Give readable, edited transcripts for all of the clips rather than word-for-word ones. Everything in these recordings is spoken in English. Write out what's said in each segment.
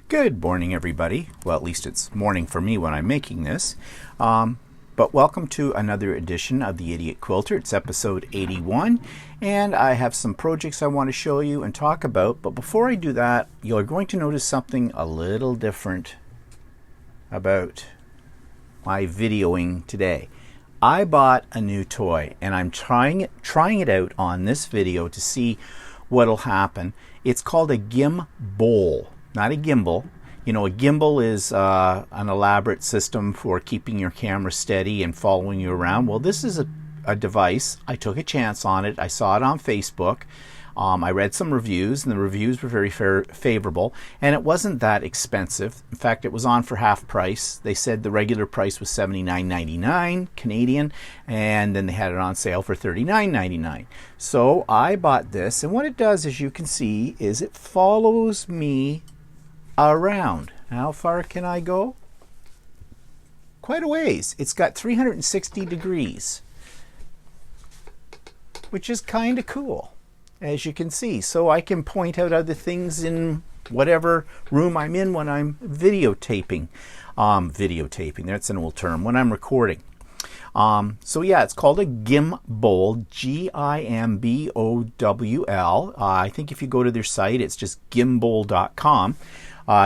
Good morning, everybody. Well, at least it's morning for me when I'm making this. But welcome to another edition of the Idiot Quilter. It's episode 81, and I have some projects I want to show you and talk about. But before I do that, you're going to notice something a little different about my videoing today. I bought a new toy, and I'm trying it out on this video to see what'll happen. It's called a gimbal. Not a gimbal. You know, a gimbal is an elaborate system for keeping your camera steady and following you around. Well, this is a device. I took a chance on it. I saw it on Facebook. I read some reviews, and the reviews were very favorable, and it wasn't that expensive. In fact, it was on for half price. They said the regular price was $79.99 Canadian, and then they had it on sale for $39.99. So I bought this, and what it does, as you can see, is it follows me around. How far can I go? Quite a ways. It's got 360 degrees, which is kind of cool, as you can see. So I can point out other things in whatever room I'm in when I'm videotaping. Videotaping, that's an old term, when I'm recording. So yeah, it's called a gimbal, G-I-M-B-O-W-L. I think if you go to their site, it's just gimbal.com.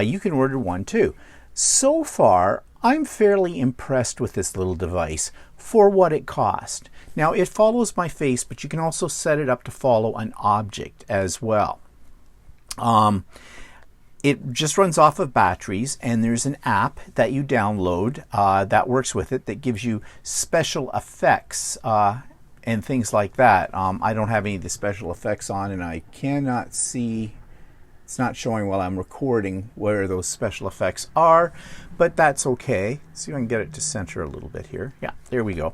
You can order one too. So far, I'm fairly impressed with this little device for what it cost. Now, it follows my face, but you can also set it up to follow an object as well. It just runs off of batteries, and there's an app that you download that works with it that gives you special effects and things like that. I don't have any of the special effects on, and I cannot see. It's not showing while I'm recording where those special effects are, but that's okay. See if I can get it to center a little bit here. Yeah, there we go.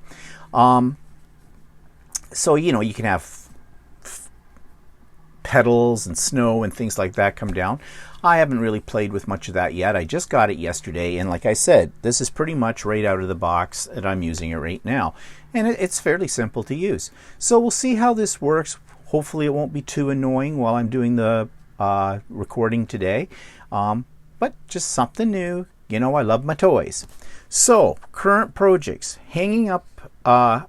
So, you know, you can have petals and snow and things like that come down. I haven't really played with much of that yet. I just got it yesterday, and like I said, this is pretty much right out of the box, and I'm using it right now. And it's fairly simple to use. So we'll see how this works. Hopefully it won't be too annoying while I'm doing the recording today, but just something new. You know, I love my toys. So, current projects. Hanging up, I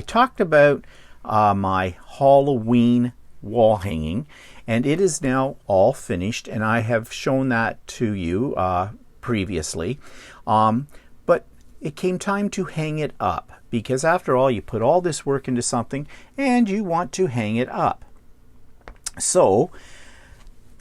talked about my Halloween wall hanging, and it is now all finished, and I have shown that to you previously. But it came time to hang it up, because after all, you put all this work into something, and you want to hang it up. So,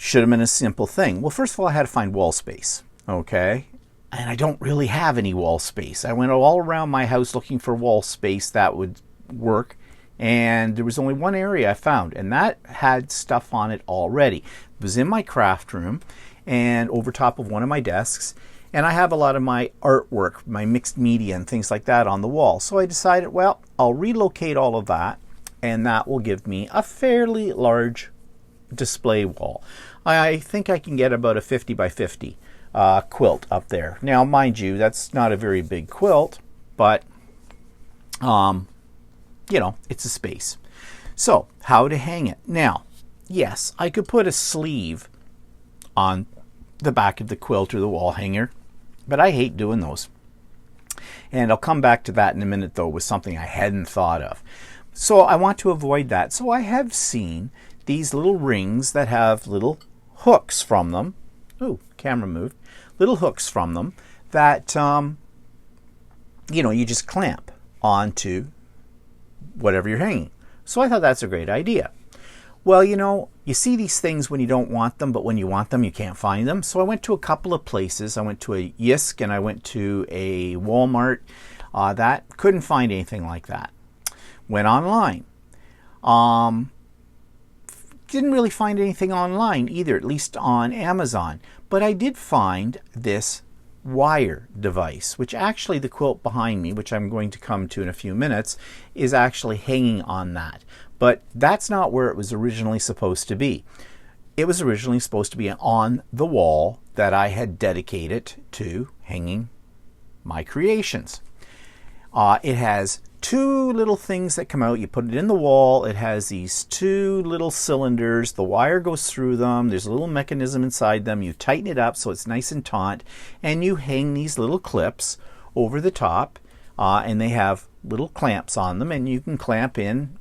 should have been a simple thing. Well, first of all, I had to find wall space, okay? And I don't really have any wall space. I went all around my house looking for wall space that would work, and there was only one area I found, and that had stuff on it already. It was in my craft room and over top of one of my desks, and I have a lot of my artwork, my mixed media and things like that on the wall. So I decided, well, I'll relocate all of that, and that will give me a fairly large display wall. I think I can get about a 50 by 50 quilt up there. Now, mind you, that's not a very big quilt, but you know, it's a space. So, how to hang it? Now, yes, I could put a sleeve on the back of the quilt or the wall hanger, but I hate doing those. And I'll come back to that in a minute, though, with something I hadn't thought of. So I want to avoid that. So I have seen these little rings that have little hooks from them. Ooh, camera moved. Little hooks from them that, you know, you just clamp onto whatever you're hanging. So I thought that's a great idea. Well, you know, you see these things when you don't want them, but when you want them, you can't find them. So I went to a couple of places. I went to a Yisk and I went to a Walmart. That couldn't find anything like that. Went online. Didn't really find anything online either, at least on Amazon. But I did find this wire device, which actually the quilt behind me, which I'm going to come to in a few minutes, is actually hanging on that. But that's not where it was originally supposed to be. It was originally supposed to be on the wall that I had dedicated to hanging my creations. It has two little things that come out. You put it in the wall. It has these two little cylinders. The wire goes through them. There's a little mechanism inside them. You tighten it up so it's nice and taut, and you hang these little clips over the top, and they have little clamps on them, and you can clamp in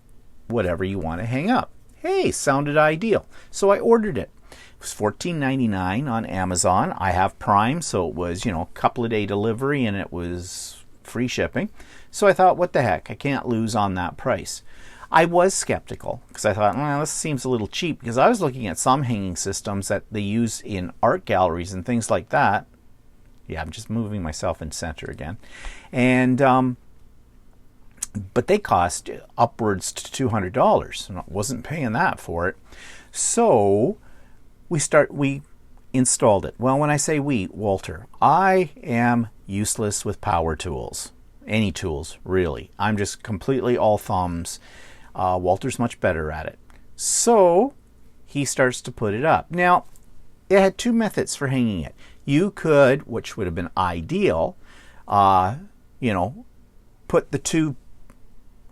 whatever you want to hang up. Hey, sounded ideal. So I ordered it. It was $14.99 on Amazon. I have Prime, so it was, a couple of day delivery, and it was free shipping. So I thought, what the heck? I can't lose on that price. I was skeptical because I thought, well, this seems a little cheap, because I was looking at some hanging systems that they use in art galleries and things like that. Yeah, I'm just moving myself in center again. And but they cost upwards to $200, and I wasn't paying that for it. So we installed it. Well, when I say we, Walter, I am useless with power tools. Any tools, really. I'm just completely all thumbs. Walter's much better at it. So he starts to put it up. Now, it had two methods for hanging it. You could, which would have been ideal, put the two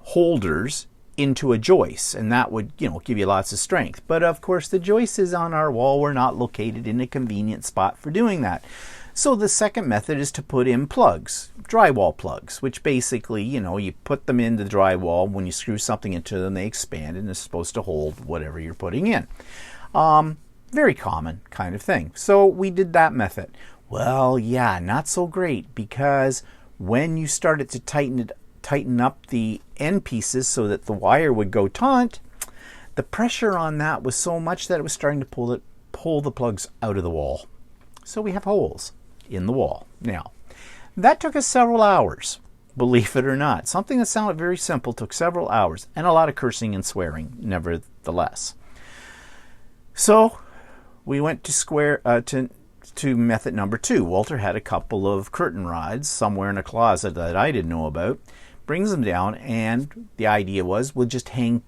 holders into a joist, and that would, give you lots of strength. But of course, the joists on our wall were not located in a convenient spot for doing that. So the second method is to put in plugs, drywall plugs, which basically, you put them in the drywall. When you screw something into them, they expand and it's supposed to hold whatever you're putting in. Very common kind of thing. So we did that method. Well, yeah, not so great, because when you started to tighten up the end pieces so that the wire would go taut, the pressure on that was so much that it was starting to pull the plugs out of the wall. So we have holes in the wall. Now, that took us several hours, believe it or not. Something that sounded very simple took several hours, and a lot of cursing and swearing, nevertheless. So we went to method number 2. Walter had a couple of curtain rods somewhere in a closet that I didn't know about. Brings them down, and the idea was we'll just hang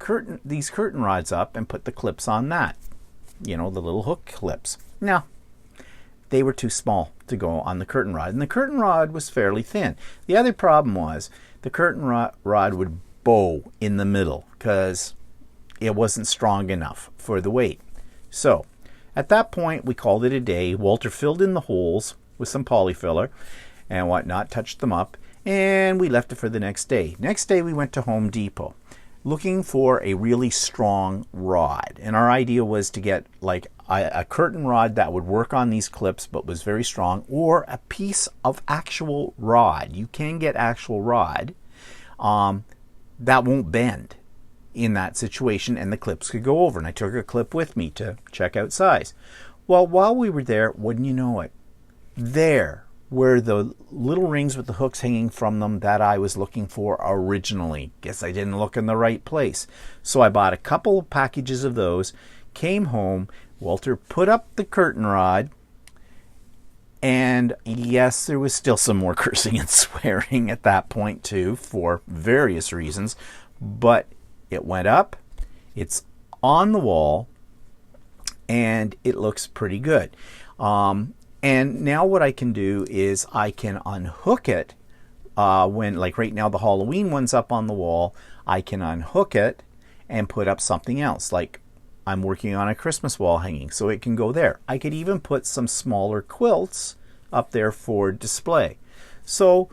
these curtain rods up and put the clips on that. The little hook clips. Now, they were too small to go on the curtain rod, and the curtain rod was fairly thin. The other problem was the curtain rod would bow in the middle because it wasn't strong enough for the weight. So at that point, we called it a day. Walter filled in the holes with some polyfiller and whatnot, touched them up, and we left it for the next day. Next day, we went to Home Depot looking for a really strong rod. And our idea was to get like a curtain rod that would work on these clips but was very strong, or a piece of actual rod. You can get actual rod that won't bend in that situation, and the clips could go over. And I took a clip with me to check out size. Well, while we were there, wouldn't you know it, there were the little rings with the hooks hanging from them that I was looking for originally. Guess I didn't look in the right place. So I bought a couple of packages of those, came home, Walter put up the curtain rod, and yes, there was still some more cursing and swearing at that point too, for various reasons, but it went up, it's on the wall, and it looks pretty good. And now what I can do is I can unhook it when, like right now, the Halloween one's up on the wall. I can unhook it and put up something else. Like I'm working on a Christmas wall hanging, so it can go there. I could even put some smaller quilts up there for display. So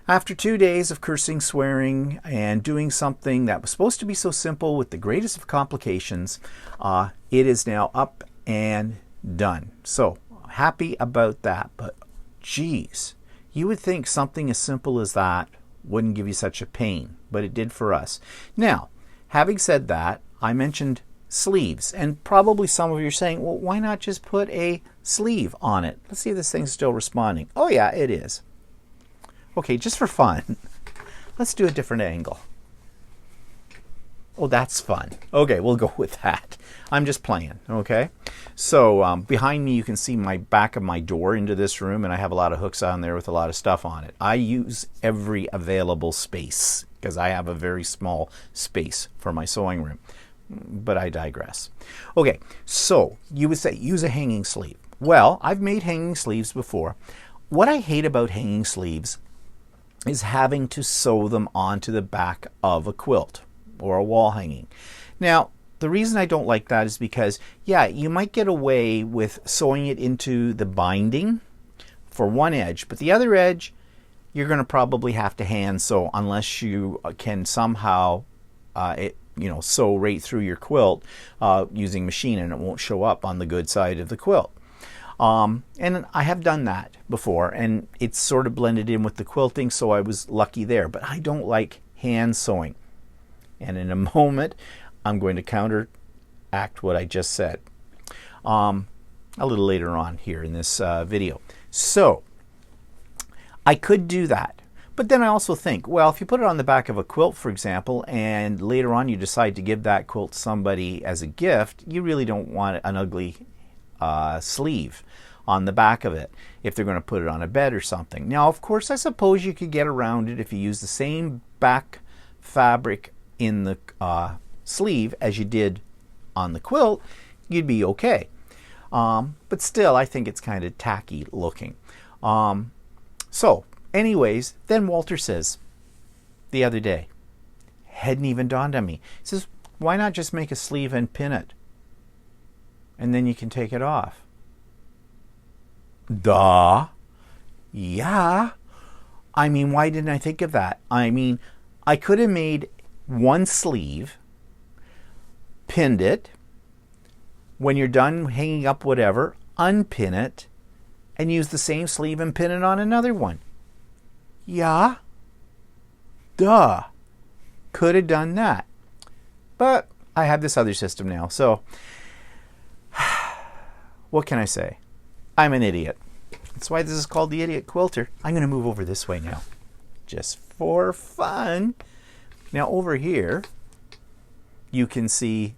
after 2 days of cursing, swearing, and doing something that was supposed to be so simple with the greatest of complications, it is now up and done. So happy about that, but geez, you would think something as simple as that wouldn't give you such a pain, but it did for us. Now, having said that, I mentioned sleeves, and probably some of you are saying, well, why not just put a sleeve on it? Let's see if this thing's still responding. Oh yeah, it is. Okay, just for fun, let's do a different angle. Oh, that's fun. Okay, we'll go with that. I'm just playing, okay? So behind me you can see my back of my door into this room, and I have a lot of hooks on there with a lot of stuff on it. I use every available space because I have a very small space for my sewing room. But I digress. Okay, so you would say use a hanging sleeve. Well, I've made hanging sleeves before. What I hate about hanging sleeves is having to sew them onto the back of a quilt or a wall hanging. Now, the reason I don't like that is because, yeah, you might get away with sewing it into the binding for one edge, but the other edge, you're going to probably have to hand sew unless you can somehow sew right through your quilt using machine, and it won't show up on the good side of the quilt. And I have done that before, and it's sort of blended in with the quilting, so I was lucky there. But I don't like hand sewing. And in a moment, I'm going to counteract what I just said a little later on here in this video. So I could do that. But then I also think, well, if you put it on the back of a quilt, for example, and later on you decide to give that quilt to somebody as a gift, you really don't want an ugly sleeve on the back of it if they're going to put it on a bed or something. Now, of course, I suppose you could get around it if you use the same back fabric in the sleeve as you did on the quilt, you'd be okay. But still, I think it's kind of tacky looking. So anyways, then Walter says the other day, hadn't even dawned on me. He says, why not just make a sleeve and pin it? And then you can take it off. Duh. Yeah. I mean, why didn't I think of that? I mean, I could have made one sleeve, pinned it. When you're done hanging up whatever, unpin it, and use the same sleeve and pin it on another one. Yeah. Duh. Could have done that. But I have this other system now, so what can I say? I'm an idiot. That's why this is called the Idiot Quilter. I'm going to move over this way now, just for fun. Now over here, you can see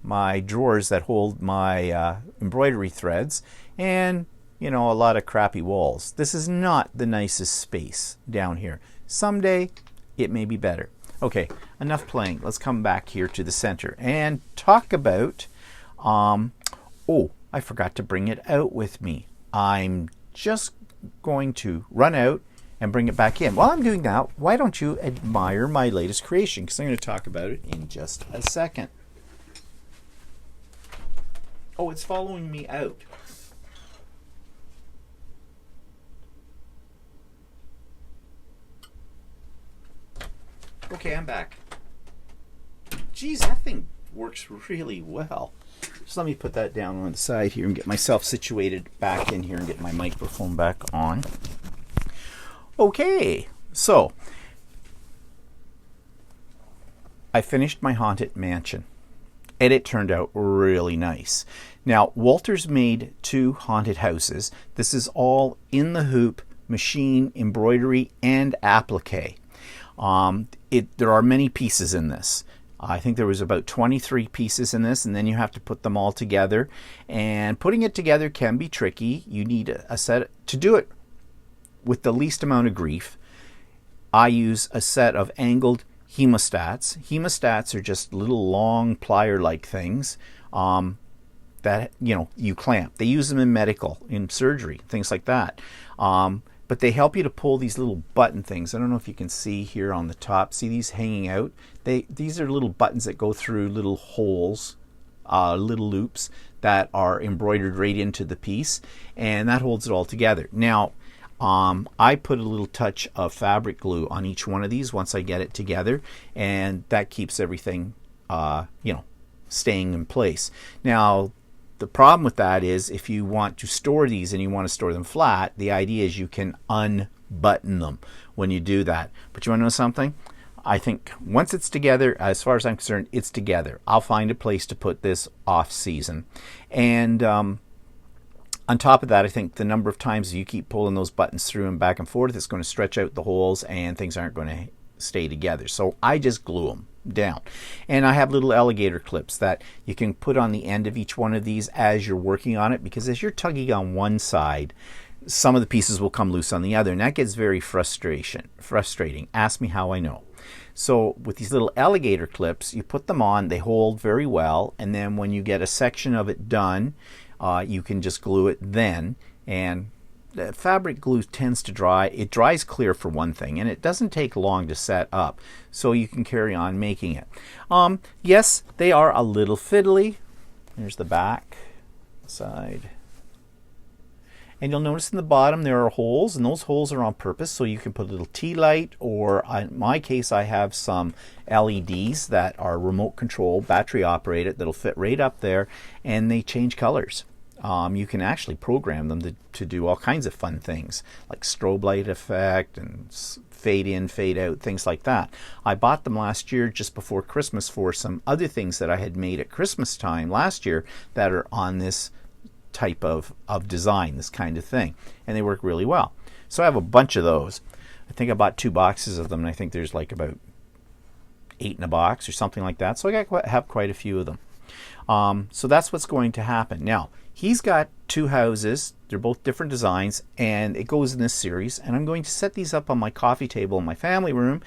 my drawers that hold my embroidery threads and, a lot of crappy walls. This is not the nicest space down here. Someday, it may be better. Okay, enough playing. Let's come back here to the center and talk about, I forgot to bring it out with me. I'm just going to run out and bring it back in. While I'm doing that, why don't you admire my latest creation? Because I'm going to talk about it in just a second. Oh, it's following me out. Okay, I'm back. Geez, that thing works really well. Just let me put that down on the side here and get myself situated back in here and get my microphone back on. Okay, so I finished my haunted mansion and it turned out really nice. Now, Walter's made 2 haunted houses. This is all in the hoop, machine, embroidery, and applique. There are many pieces in this. I think there was about 23 pieces in this, and then you have to put them all together. And putting it together can be tricky. You need a set to do it with the least amount of grief. I use a set of angled hemostats. Hemostats are just little long plier-like things that you clamp. They use them in medical, in surgery, things like that. But they help you to pull these little button things. I don't know if you can see here on the top. See these hanging out? These are little buttons that go through little holes, little loops that are embroidered right into the piece, and that holds it all together. Now, I put a little touch of fabric glue on each one of these once I get it together, and that keeps everything, staying in place. Now, the problem with that is if you want to store these and you want to store them flat, the idea is you can unbutton them when you do that. But you want to know something? I think once it's together, as far as I'm concerned, it's together. I'll find a place to put this off season. And on top of that, I think the number of times you keep pulling those buttons through and back and forth, it's going to stretch out the holes and things aren't going to stay together. So I just glue them down. And I have little alligator clips that you can put on the end of each one of these as you're working on it, because as you're tugging on one side, some of the pieces will come loose on the other, and that gets very frustrating. Ask me how I know. So with these little alligator clips, you put them on, they hold very well, and then when you get a section of it done, you can just glue it then, and fabric glue tends to dry. It dries clear for one thing, and it doesn't take long to set up, so you can carry on making it. Yes, they are a little fiddly. There's the back side. And you'll notice in the bottom there are holes, and those holes are on purpose so you can put a little tea light, or in my case I have some LEDs that are remote control, battery operated, that'll fit right up there, and they change colors. You can actually program them to do all kinds of fun things, like strobe light effect and fade in, fade out, things like that. I bought them last year just before Christmas for some other things that I had made at Christmas time last year that are on this type of design, this kind of thing, and they work really well. So I have a bunch of those. I think I bought 2 boxes of them, and I think there's like about 8 in a box or something like that, so I have quite a few of them. So that's what's going to happen. Now, he's got 2 houses. They're both different designs, and it goes in this series, and I'm going to set these up on my coffee table in my family room.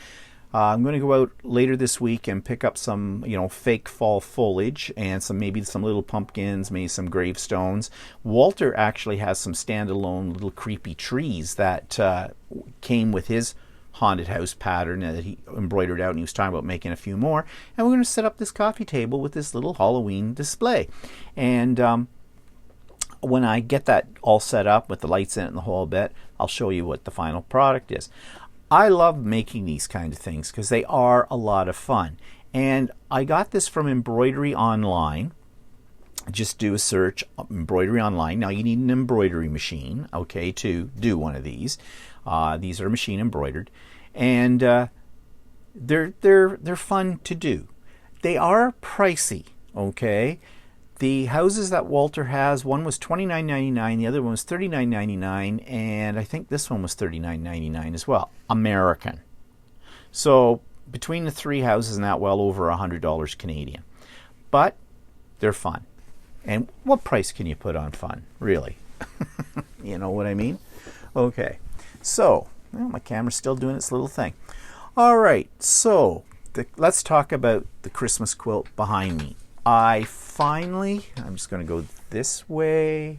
I'm going to go out later this week and pick up some, fake fall foliage and maybe some little pumpkins, maybe some gravestones. Walter actually has some standalone little creepy trees that came with his haunted house pattern that he embroidered out, and he was talking about making a few more. And we're going to set up this coffee table with this little Halloween display. And when I get that all set up with the lights in it and the whole bit, I'll show you what the final product is. I love making these kind of things because they are a lot of fun. And I got this from Embroidery Online. Just do a search, Embroidery Online. Now you need an embroidery machine, okay, to do one of these. These are machine embroidered, and they're fun to do. They are pricey, okay. The houses that Walter has, one was $29.99, the other one was $39.99, and I think this one was $39.99 as well, American. So between the 3 houses and that, well over $100 Canadian. But they're fun. And what price can you put on fun, really? You know what I mean? Okay, so my camera's still doing its little thing. All right, so let's talk about the Christmas quilt behind me. I'm just going to go this way.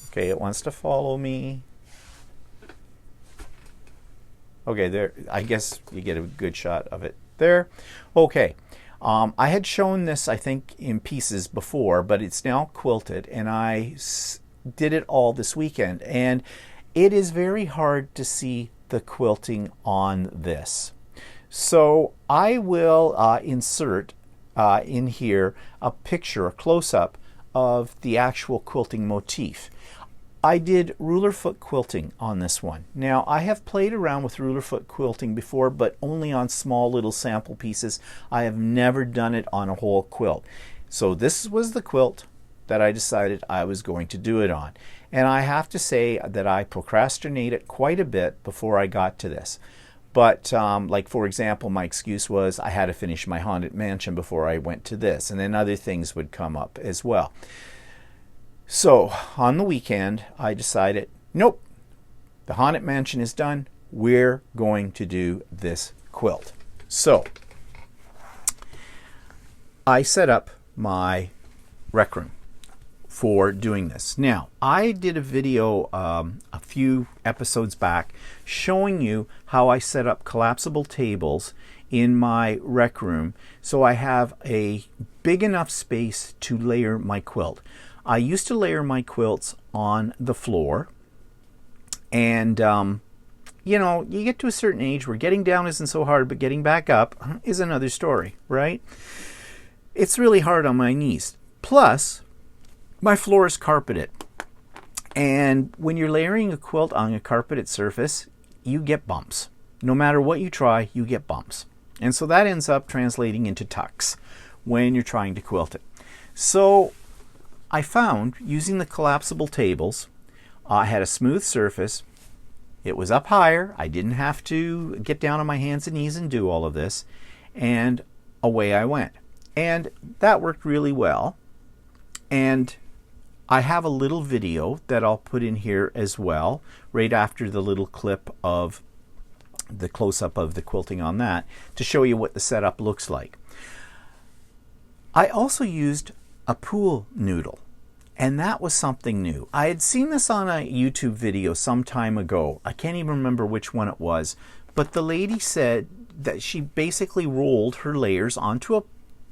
Okay, it wants to follow me. Okay, there, I guess you get a good shot of it there. Okay, I had shown this, I think, in pieces before, but it's now quilted, and I did it all this weekend. And it is very hard to see the quilting on this. So I will insert in here a picture, a close-up of the actual quilting motif. I did Ruler Foot Quilting on this one. Now, I have played around with Ruler Foot Quilting before, but only on small little sample pieces. I have never done it on a whole quilt. So this was the quilt that I decided I was going to do it on. And I have to say that I procrastinated quite a bit before I got to this. But like, for example, my excuse was I had to finish my Haunted Mansion before I went to this, and then other things would come up as well. So on the weekend, I decided, nope, the Haunted Mansion is done. We're going to do this quilt. So I set up my rec room for doing this. Now, I did a video a few episodes back showing you how I set up collapsible tables in my rec room so I have a big enough space to layer my quilt. I used to layer my quilts on the floor, and you know, you get to a certain age where getting down isn't so hard, but getting back up is another story, right? It's really hard on my knees. Plus, my floor is carpeted, and when you're layering a quilt on a carpeted surface, you get bumps. No matter what you try, you get bumps. And so that ends up translating into tucks when you're trying to quilt it. So I found, using the collapsible tables, I had a smooth surface. It was up higher. I didn't have to get down on my hands and knees and do all of this. And away I went. And that worked really well. And I have a little video that I'll put in here as well, right after the little clip of the close-up of the quilting on that, to show you what the setup looks like. I also used a pool noodle. And that was something new. I had seen this on a YouTube video some time ago. I can't even remember which one it was. But the lady said that she basically rolled her layers onto a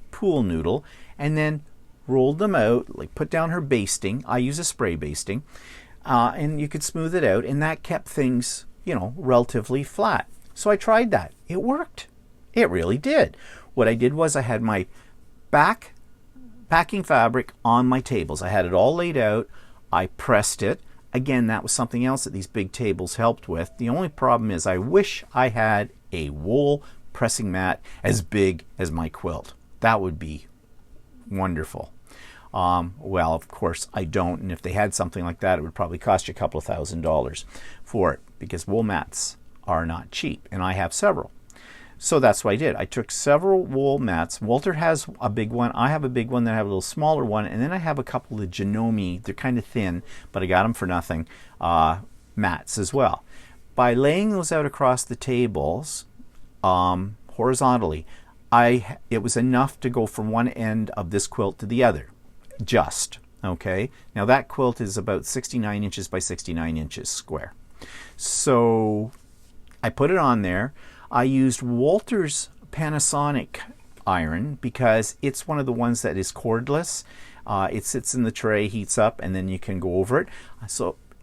pool noodle and then rolled them out, like put down her basting. I use a spray basting. And you could smooth it out, and that kept things, you know, relatively flat. So I tried that. It worked. It really did. What I did was I had my backing fabric on my tables. I had it all laid out. I pressed it. Again, that was something else that these big tables helped with. The only problem is I wish I had a wool pressing mat as big as my quilt. That would be wonderful. Well, of course, I don't. And if they had something like that, it would probably cost you a couple of $1,000s for it, because wool mats are not cheap. And I have several. So that's what I did. I took several wool mats. Walter has a big one. I have a big one. Then I have a little smaller one. And then I have a couple of Janome. They're kind of thin, but I got them for nothing. Mats as well. By laying those out across the tables horizontally, it was enough to go from one end of this quilt to the other. Just. Okay. Now that quilt is about 69 inches by 69 inches square. So I put it on there. I used Walter's Panasonic iron because it's one of the ones that is cordless. It sits in the tray, heats up, and then you can go over it.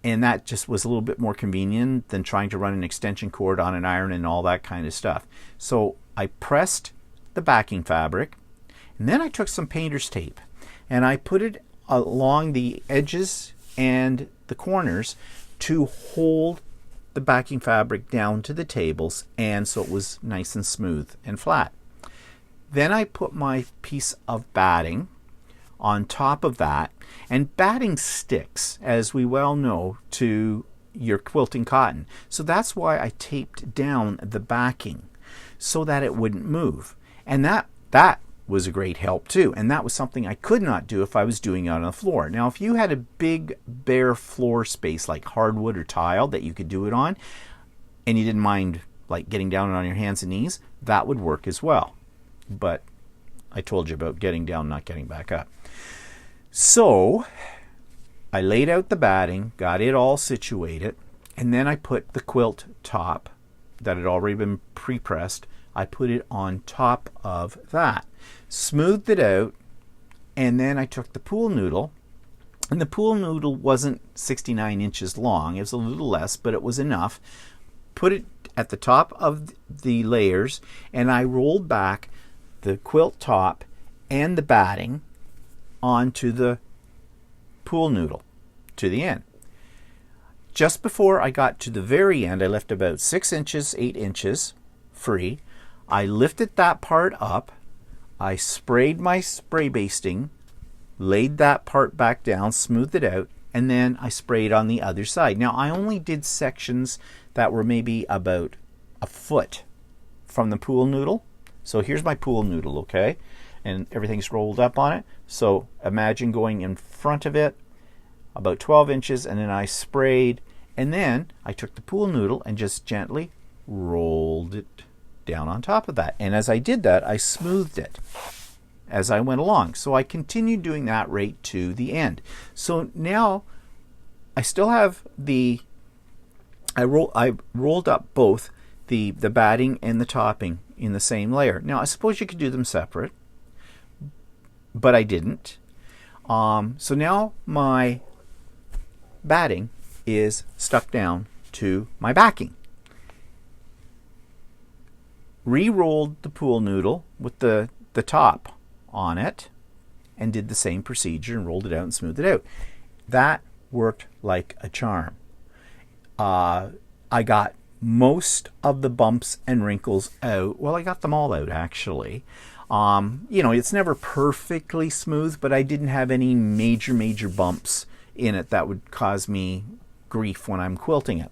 And that just was a little bit more convenient than trying to run an extension cord on an iron and all that kind of stuff. So I pressed the backing fabric, and then I took some painter's tape and I put it along the edges and the corners to hold the backing fabric down to the tables, and so it was nice and smooth and flat. Then I put my piece of batting on top of that, and batting sticks, as we well know, to your quilting cotton. So that's why I taped down the backing so that it wouldn't move. And that was a great help too. And that was something I could not do if I was doing it on the floor. Now, if you had a big bare floor space like hardwood or tile that you could do it on, and you didn't mind like getting down on your hands and knees, that would work as well. But I told you about getting down, not getting back up. So I laid out the batting, got it all situated, and then I put the quilt top that had already been pre-pressed, I put it on top of that, smoothed it out, and then I took the pool noodle, and the pool noodle wasn't 69 inches long, it was a little less, but it was enough, put it at the top of the layers, and I rolled back the quilt top and the batting onto the pool noodle to the end. Just before I got to the very end, I left about 6 inches, 8 inches free. I lifted that part up, I sprayed my spray basting, laid that part back down, smoothed it out, and then I sprayed on the other side. Now I only did sections that were maybe about a foot from the pool noodle. So here's my pool noodle, okay? And everything's rolled up on it. So imagine going in front of it about 12 inches, and then I sprayed, and then I took the pool noodle and just gently rolled it down on top of that. And as I did that, I smoothed it as I went along. So I continued doing that right to the end. So now I still have I rolled up both the batting and the topping in the same layer. Now I suppose you could do them separate, but I didn't. So now my batting is stuck down to my backing. Re-rolled the pool noodle with the top on it and did the same procedure and rolled it out and smoothed it out. That worked like a charm. I got most of the bumps and wrinkles out. Well, I got them all out actually. You know, it's never perfectly smooth, but I didn't have any major bumps in it that would cause me grief when I'm quilting it.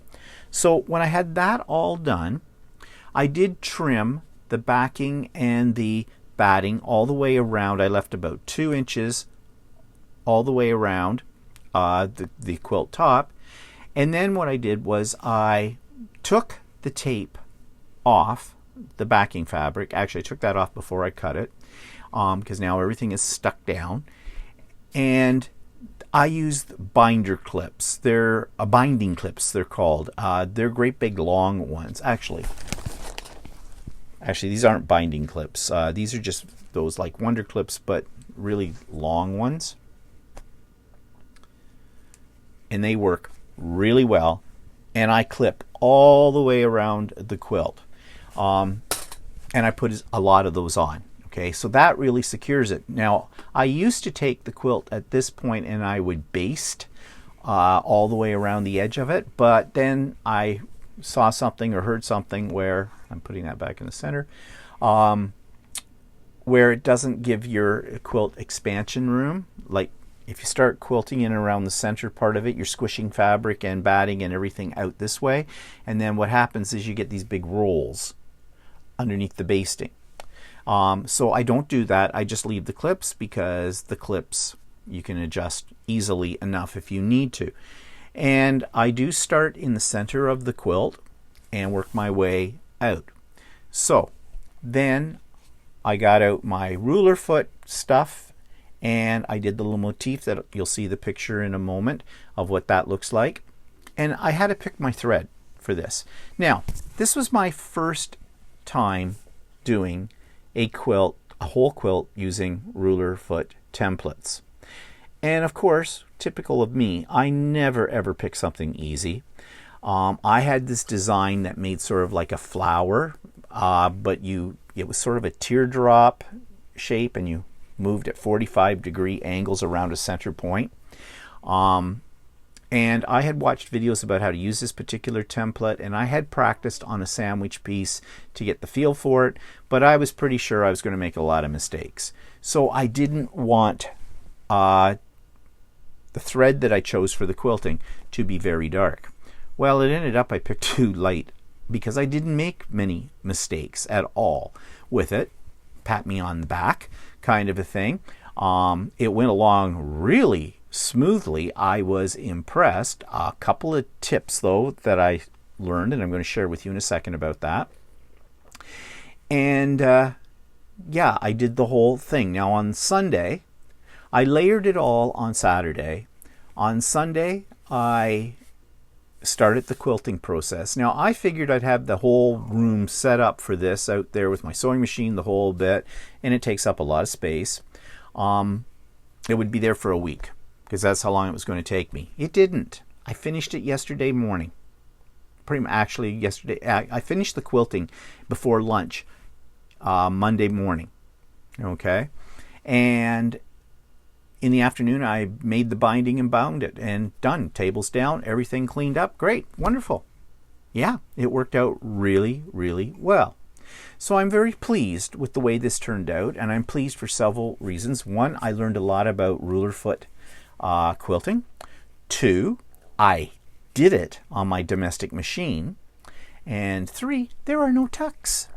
So when I had that all done, I did trim the backing and the batting all the way around. I left about 2 inches all the way around the quilt top. And then what I did was I took the tape off the backing fabric. Actually, I took that off before I cut it because now everything is stuck down. And I used binder clips. They're binding clips, they're called. They're great big long ones. Actually, these aren't binding clips. These are just those like wonder clips, but really long ones. And they work really well. And I clip all the way around the quilt. And I put a lot of those on. Okay, so that really secures it. Now, I used to take the quilt at this point and I would baste all the way around the edge of it, but then I saw something or heard something where, I'm putting that back in the center, where it doesn't give your quilt expansion room. Like if you start quilting in around the center part of it, you're squishing fabric and batting and everything out this way, and then what happens is you get these big rolls underneath the basting. So I don't do that. I just leave the clips, because the clips you can adjust easily enough if you need to. And I do start in the center of the quilt and work my way out. So then I got out my ruler foot stuff and I did the little motif that you'll see the picture in a moment of what that looks like. And I had to pick my thread for this. Now, this was my first time doing a whole quilt using ruler foot templates. And of course, typical of me, I never ever pick something easy. I had this design that made sort of like a flower, but it was sort of a teardrop shape, and you moved at 45-degree angles around a center point. And I had watched videos about how to use this particular template, and I had practiced on a sandwich piece to get the feel for it, but I was pretty sure I was going to make a lot of mistakes. So I didn't want the thread that I chose for the quilting to be very dark. Well, it ended up I picked too light, because I didn't make many mistakes at all with it. Pat me on the back kind of a thing. It went along really smoothly. I was impressed. A couple of tips though that I learned, and I'm going to share with you in a second about that. And yeah, I did the whole thing. Now on Sunday, I layered it all on Saturday. On Sunday, I started the quilting process. Now I figured I'd have the whole room set up for this out there with my sewing machine, the whole bit, and it takes up a lot of space. It would be there for a week, because that's how long it was going to take me. It didn't. I finished it yesterday morning. Actually, yesterday. I finished the quilting before lunch, Monday morning. Okay? And in the afternoon, I made the binding and bound it, and done. Tables down, everything cleaned up. Great. Wonderful. Yeah, it worked out really, really well. So I'm very pleased with the way this turned out, and I'm pleased for several reasons. One, I learned a lot about ruler foot quilting. Two, I did it on my domestic machine. And three, there are no tucks.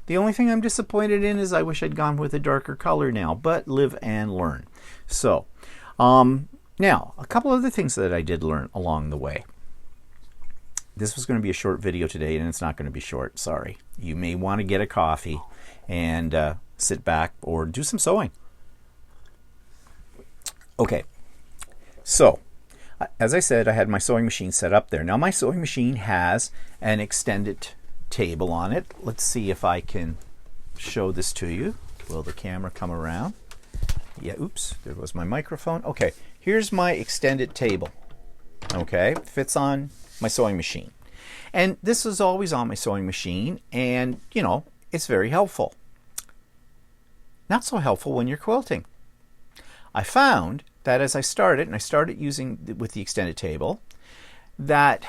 The only thing I'm disappointed in is I wish I'd gone with a darker color now, but live and learn. So, now, a couple other things that I did learn along the way. This was going to be a short video today, and it's not going to be short, sorry. You may want to get a coffee and sit back or do some sewing. Okay, so as I said, I had my sewing machine set up there. Now my sewing machine has an extended table on it. Let's see if I can show this to you. Will the camera come around? Yeah, oops, there was my microphone. Okay, here's my extended table. Okay, fits on my sewing machine. And this is always on my sewing machine, and you know, it's very helpful. Not so helpful when you're quilting. I found that as I started using with the extended table, that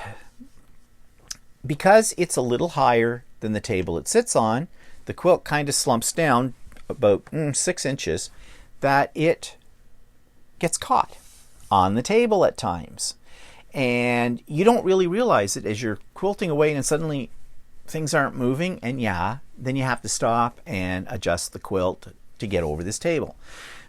because it's a little higher than the table it sits on, the quilt kind of slumps down about 6 inches, that it gets caught on the table at times. And you don't really realize it as you're quilting away, and suddenly things aren't moving, and yeah, then you have to stop and adjust the quilt to get over this table.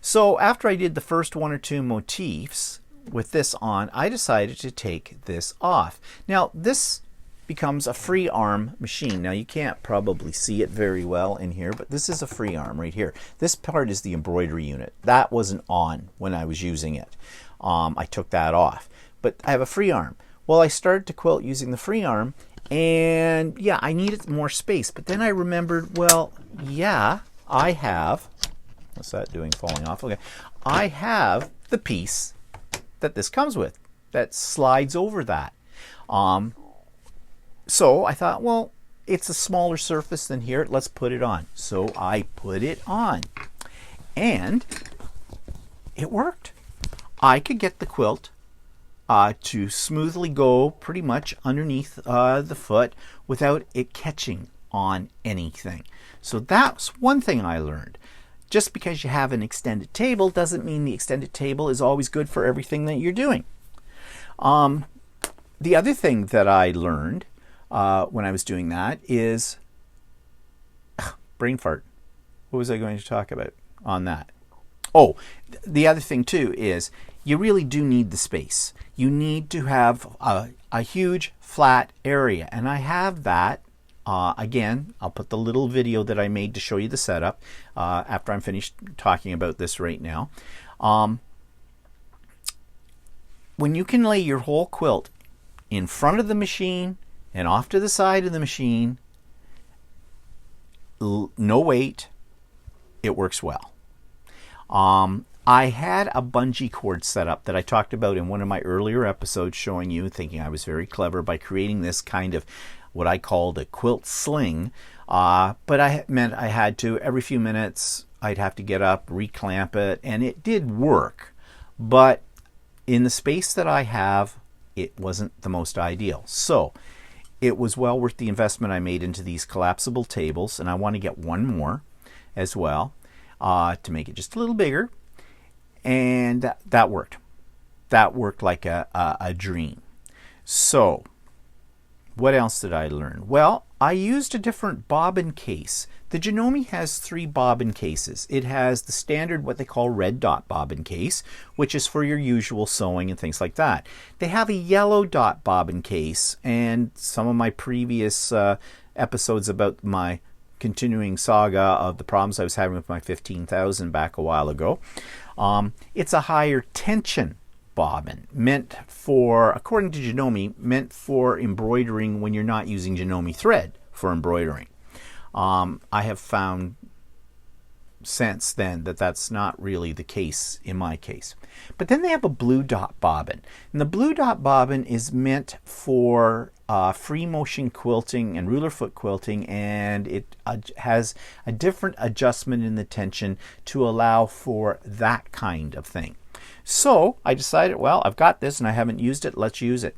So after I did the first 1 or 2 motifs with this on, I decided to take this off. Now this becomes a free arm machine. Now you can't probably see it very well in here, but this is a free arm right here. This part is the embroidery unit. That wasn't on when I was using it. I took that off. But I have a free arm. Well, I started to quilt using the free arm, and yeah, I needed more space. But then I remembered, well, yeah, I have, what's that doing, falling off? Okay, I have the piece that this comes with that slides over that. So I thought, well, it's a smaller surface than here. Let's put it on. So I put it on, and it worked. I could get the quilt to smoothly go pretty much underneath the foot without it catching on anything. So that's one thing I learned. Just because you have an extended table doesn't mean the extended table is always good for everything that you're doing. The other thing that I learned when I was doing that is brain fart. What was I going to talk about on that? Oh, the other thing too is you really do need the space. You need to have a huge flat area, and I have that. Again, I'll put the little video that I made to show you the setup after I'm finished talking about this right now. When you can lay your whole quilt in front of the machine and off to the side of the machine, no weight, it works well. I had a bungee cord set up that I talked about in one of my earlier episodes, showing you, thinking I was very clever by creating this kind of what I called a quilt sling. But I meant I had to, every few minutes, I'd have to get up, reclamp it, and it did work. But in the space that I have, it wasn't the most ideal. So it was well worth the investment I made into these collapsible tables, and I want to get one more as well to make it just a little bigger. And that worked. That worked like a dream. So what else did I learn? Well, I used a different bobbin case. The Janome has 3 bobbin cases. It has the standard, what they call red dot bobbin case, which is for your usual sewing and things like that. They have a yellow dot bobbin case, and some of my previous episodes about my continuing saga of the problems I was having with my 15,000 back a while ago. It's a higher tension bobbin, meant for, according to Janome, meant for embroidering when you're not using Janome thread for embroidering. I have found since then that that's not really the case in my case. But then they have a blue dot bobbin, and the blue dot bobbin is meant for free motion quilting and ruler foot quilting, and it has a different adjustment in the tension to allow for that kind of thing. So I decided, well, I've got this and I haven't used it, let's use it.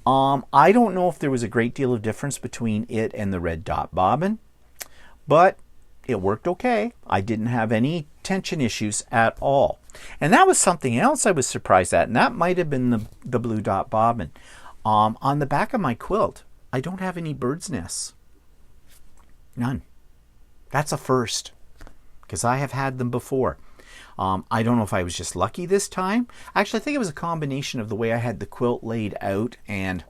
I don't know if there was a great deal of difference between it and the red dot bobbin, but it worked okay. I didn't have any tension issues at all. And that was something else I was surprised at, and that might have been the blue dot bobbin. On the back of my quilt, I don't have any bird's nests. None. That's a first, because I have had them before. I don't know if I was just lucky this time. Actually, I think it was a combination of the way I had the quilt laid out and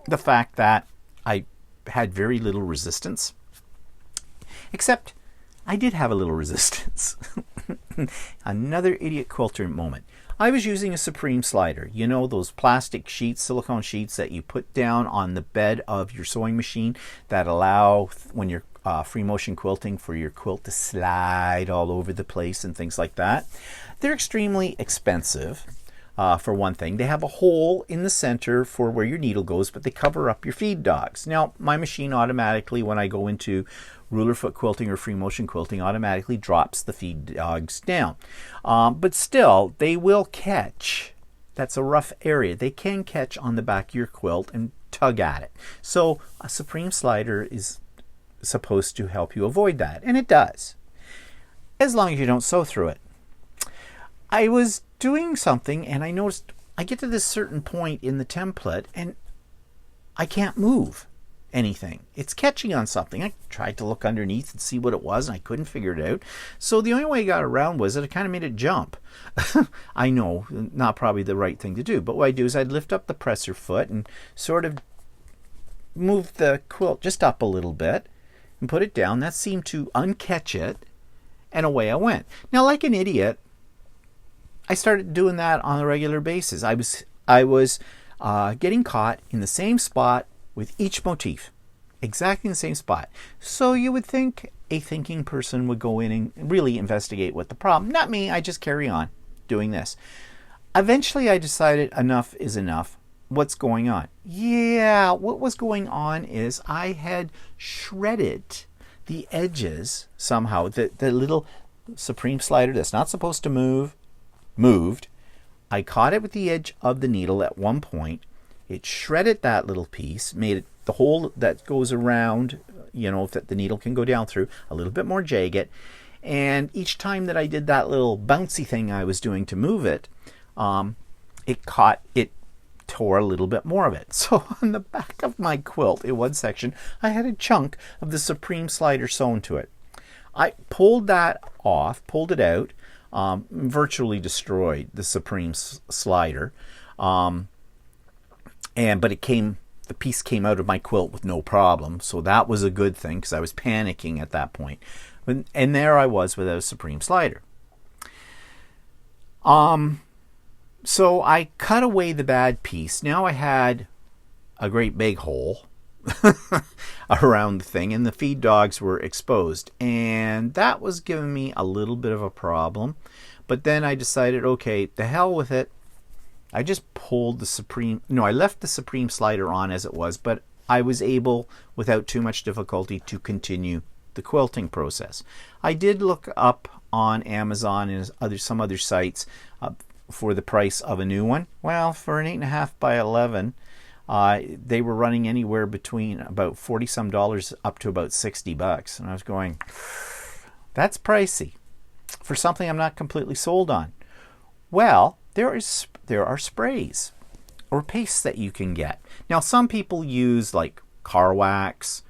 the fact that I had very little resistance. Except I did have a little resistance. Another idiot quilter moment. I was using a Supreme slider. You know, those plastic sheets, silicone sheets that you put down on the bed of your sewing machine that allow, when you're free motion quilting, for your quilt to slide all over the place and things like that. They're extremely expensive. For one thing, they have a hole in the center for where your needle goes, but they cover up your feed dogs. Now, my machine automatically, when I go into ruler foot quilting or free motion quilting, automatically drops the feed dogs down. But still, they will catch. That's a rough area. They can catch on the back of your quilt and tug at it. So a Supreme slider is supposed to help you avoid that, and it does, as long as you don't sew through it. I was doing something and I noticed I get to this certain point in the template and I can't move anything. It's catching on something. I tried to look underneath and see what it was, and I couldn't figure it out. So the only way I got around was that I kind of made it jump. I know, not probably the right thing to do, but what I do is I'd lift up the presser foot and sort of move the quilt just up a little bit and put it down. That seemed to uncatch it, and away I went. Now, like an idiot, I started doing that on a regular basis. I was getting caught in the same spot with each motif, exactly in the same spot. So you would think a thinking person would go in and really investigate what the problem. Not me. I just carry on doing this. Eventually, I decided enough is enough. What's going on? Yeah, what was going on is I had shredded the edges somehow. The little Supreme slider that's not supposed to move moved. I caught it with the edge of the needle at one point. It shredded that little piece, made it the hole that goes around, that the needle can go down through, a little bit more jagged. And each time that I did that little bouncy thing I was doing to move it, it tore a little bit more of it. So on the back of my quilt, in one section, I had a chunk of the Supreme slider sewn to it. I pulled that off, pulled it out, virtually destroyed the Supreme slider. But the piece came out of my quilt with no problem. So that was a good thing because I was panicking at that point. And there I was without a Supreme slider. So I cut away the bad piece. Now I had a great big hole around the thing, and the feed dogs were exposed. And that was giving me a little bit of a problem. But then I decided, okay, the hell with it. I just pulled I left the Supreme slider on as it was, but I was able, without too much difficulty, to continue the quilting process. I did look up on Amazon and some other sites for the price of a new one. Well, for an 8.5 by 11, they were running anywhere between about $40 some up to about $60. And I was going, that's pricey for something I'm not completely sold on. Well, there are sprays or pastes that you can get. Now, some people use like car wax,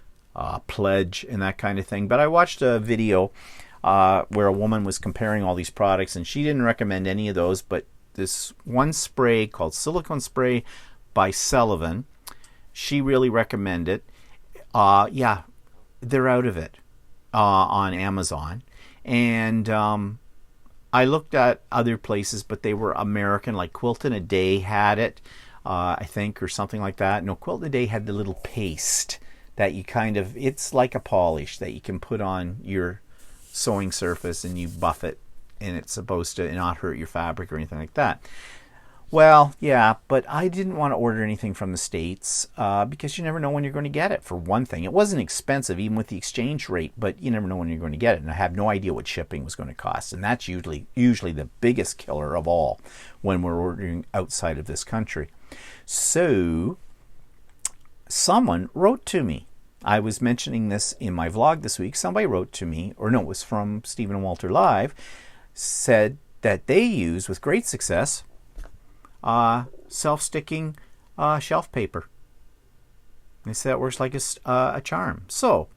Pledge, and that kind of thing. But I watched a video where a woman was comparing all these products, and she didn't recommend any of those. But this one spray called Silicone Spray by Sullivan, she really recommended. Yeah, they're out of it on Amazon. And I looked at other places, but they were American, like Quilt in a Day had it, I think, or something like that. No, Quilt in a Day had the little paste that you it's like a polish that you can put on your sewing surface and you buff it, and it's supposed to not hurt your fabric or anything like that. Well, yeah, but I didn't want to order anything from the States because you never know when you're going to get it, for one thing. It wasn't expensive, even with the exchange rate, but you never know when you're going to get it. And I have no idea what shipping was going to cost. And that's usually the biggest killer of all when we're ordering outside of this country. So someone wrote to me. I was mentioning this in my vlog this week. Somebody wrote to me, or no, it was from Stephen and Walter Live, said that they use, with great success, self-sticking shelf paper. They say that works like a charm. So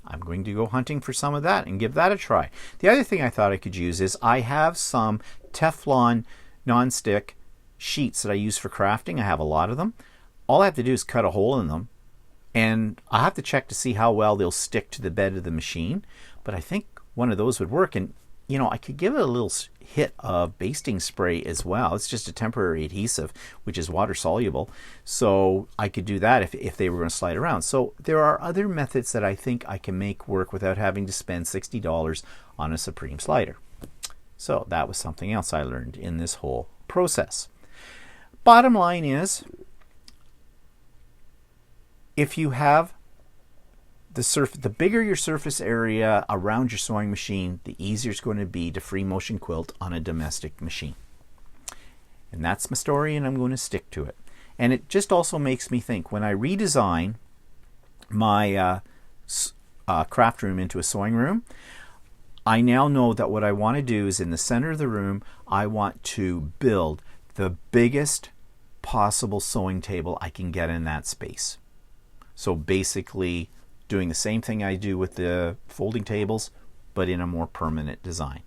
I'm going to go hunting for some of that and give that a try. The other thing I thought I could use is I have some Teflon non-stick sheets that I use for crafting. I have a lot of them. All I have to do is cut a hole in them, and I have to check to see how well they'll stick to the bed of the machine. But I think one of those would work. And I could give it a little hit of basting spray as well. It's just a temporary adhesive, which is water soluble. So I could do that if they were going to slide around. So there are other methods that I think I can make work without having to spend $60 on a Supreme slider. So that was something else I learned in this whole process. Bottom line is, if you have the bigger your surface area around your sewing machine, the easier it's going to be to free motion quilt on a domestic machine. And that's my story, and I'm going to stick to it. And it just also makes me think, when I redesign my craft room into a sewing room, I now know that what I want to do is, in the center of the room, I want to build the biggest possible sewing table I can get in that space. So basically doing the same thing I do with the folding tables, but in a more permanent design.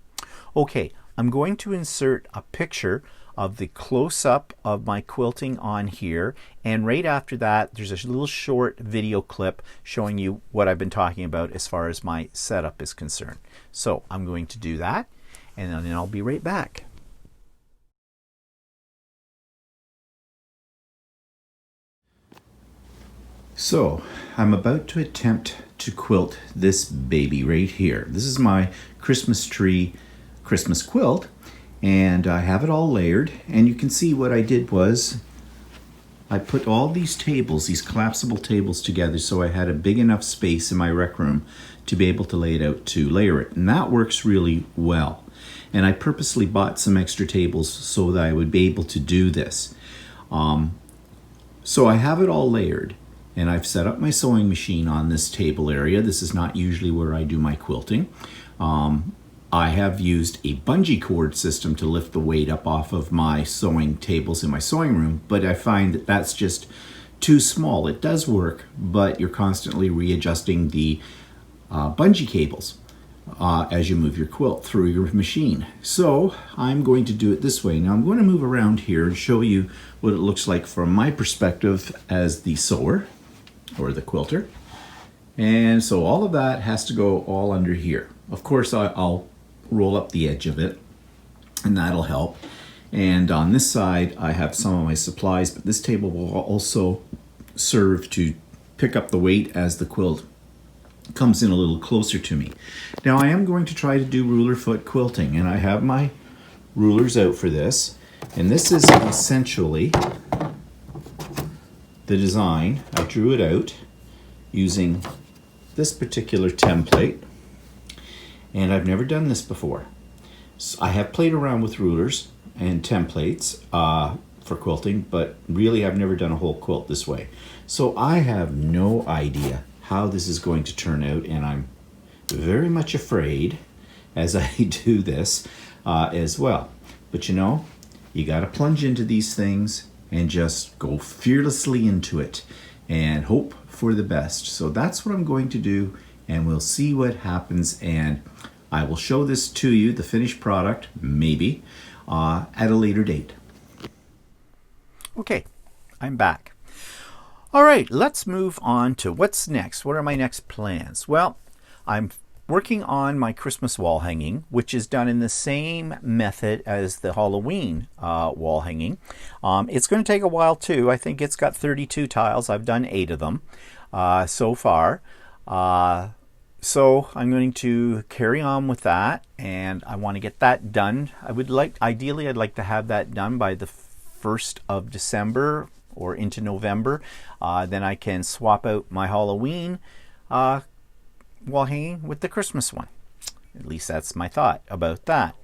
Okay, I'm going to insert a picture of the close-up of my quilting on here, and right after that there's a little short video clip showing you what I've been talking about as far as my setup is concerned. So I'm going to do that, and then I'll be right back. So I'm about to attempt to quilt this baby right here. This is my Christmas tree Christmas quilt, and I have it all layered, and you can see what I did was I put all these tables, these collapsible tables together, so I had a big enough space in my rec room to be able to lay it out to layer it, and that works really well. And I purposely bought some extra tables so that I would be able to do this. So I have it all layered, and I've set up my sewing machine on this table area. This is not usually where I do my quilting. I have used a bungee cord system to lift the weight up off of my sewing tables in my sewing room, but I find that that's just too small. It does work, but you're constantly readjusting the bungee cables as you move your quilt through your machine. So I'm going to do it this way. Now I'm going to move around here and show you what it looks like from my perspective as the sewer or the quilter. And so all of that has to go all under here. Of course, I'll roll up the edge of it, and that'll help. And on this side, I have some of my supplies, but this table will also serve to pick up the weight as the quilt comes in a little closer to me. Now I am going to try to do ruler foot quilting, and I have my rulers out for this, and this is essentially the design. I drew it out using this particular template, and I've never done this before. So I have played around with rulers and templates for quilting, but really I've never done a whole quilt this way. So I have no idea how this is going to turn out, and I'm very much afraid as I do this as well. But you know, you got to plunge into these things and just go fearlessly into it and hope for the best. So that's what I'm going to do, and we'll see what happens, and I will show this to you, the finished product, maybe, at a later date. Okay, I'm back. All right, let's move on to what's next. What are my next plans? Well, I'm working on my Christmas wall hanging, which is done in the same method as the Halloween wall hanging. It's going to take a while too. I think it's got 32 tiles. I've done 8 of them so far. So I'm going to carry on with that, and I want to get that done. Ideally, I'd like to have that done by the 1st of December or into November. Then I can swap out my Halloween wall hanging with the Christmas one. At least that's my thought about that.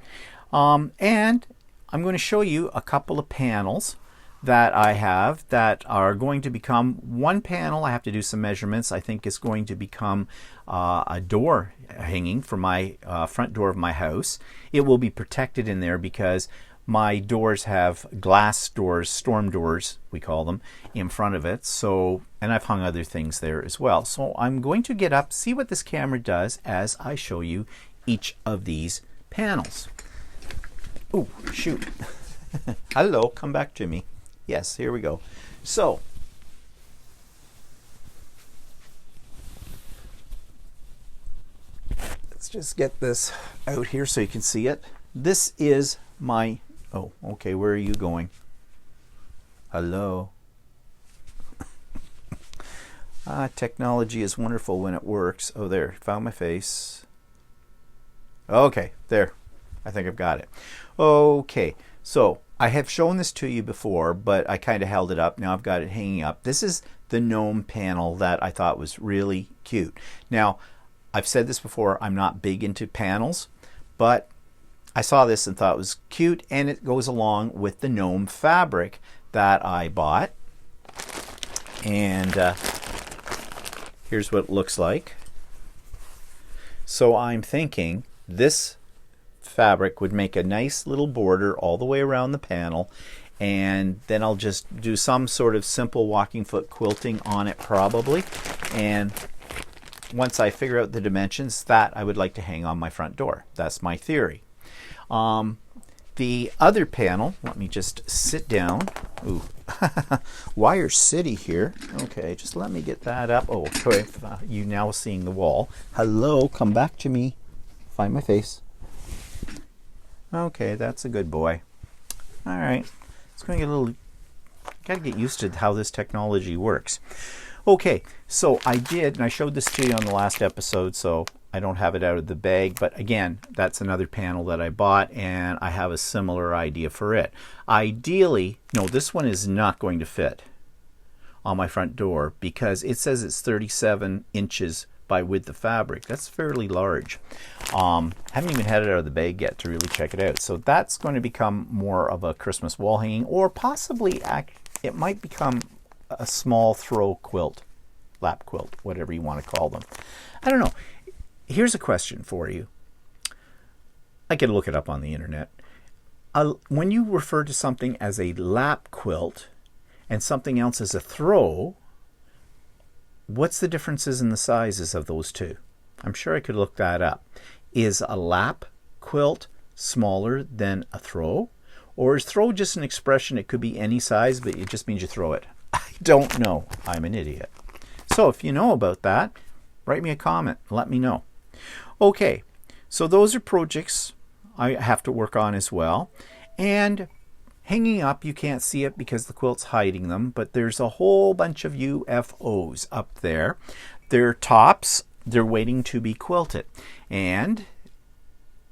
And I'm going to show you a couple of panels that I have that are going to become one panel. I have to do some measurements. I think it's going to become a door hanging for my front door of my house. It will be protected in there because my doors have glass doors, storm doors we call them, in front of it. So, and I've hung other things there as well. So I'm going to get up, see what this camera does as I show you each of these panels. Oh, shoot. Hello, come back to me. Yes, here we go. So, let's just get this out here so you can see it. This is my, oh, okay, where are you going? Hello. Technology is wonderful when it works. Oh, there, found my face. Okay, there. I think I've got it. Okay, so I have shown this to you before, but I kind of held it up. Now I've got it hanging up. This is the gnome panel that I thought was really cute. Now, I've said this before, I'm not big into panels, but I saw this and thought it was cute, and it goes along with the gnome fabric that I bought. And here's what it looks like. So I'm thinking this fabric would make a nice little border all the way around the panel, and then I'll just do some sort of simple walking foot quilting on it probably, and once I figure out the dimensions, that I would like to hang on my front door. That's my theory. The other panel, let me just sit down. Ooh, Wire City here. Okay, just let me get that up. Oh, okay, you now seeing the wall. Hello, come back to me. Find my face. Okay, that's a good boy. All right, it's going to get a little, got to get used to how this technology works. Okay, so I did, and I showed this to you on the last episode, so I don't have it out of the bag, but again, that's another panel that I bought, and I have a similar idea for it. Ideally, no, this one is not going to fit on my front door because it says it's 37 inches by width of fabric. That's fairly large. Haven't even had it out of the bag yet to really check it out. So that's going to become more of a Christmas wall hanging, or possibly it might become a small throw quilt, lap quilt, whatever you want to call them. I don't know. Here's a question for you. I could look it up on the internet. When you refer to something as a lap quilt and something else as a throw, what's the differences in the sizes of those two? I'm sure I could look that up. Is a lap quilt smaller than a throw? Or is throw just an expression? It could be any size, but it just means you throw it. I don't know. I'm an idiot. So if you know about that, write me a comment. Let me know. Okay, so those are projects I have to work on as well. And hanging up, you can't see it because the quilt's hiding them, but there's a whole bunch of UFOs up there. They're tops. They're waiting to be quilted. And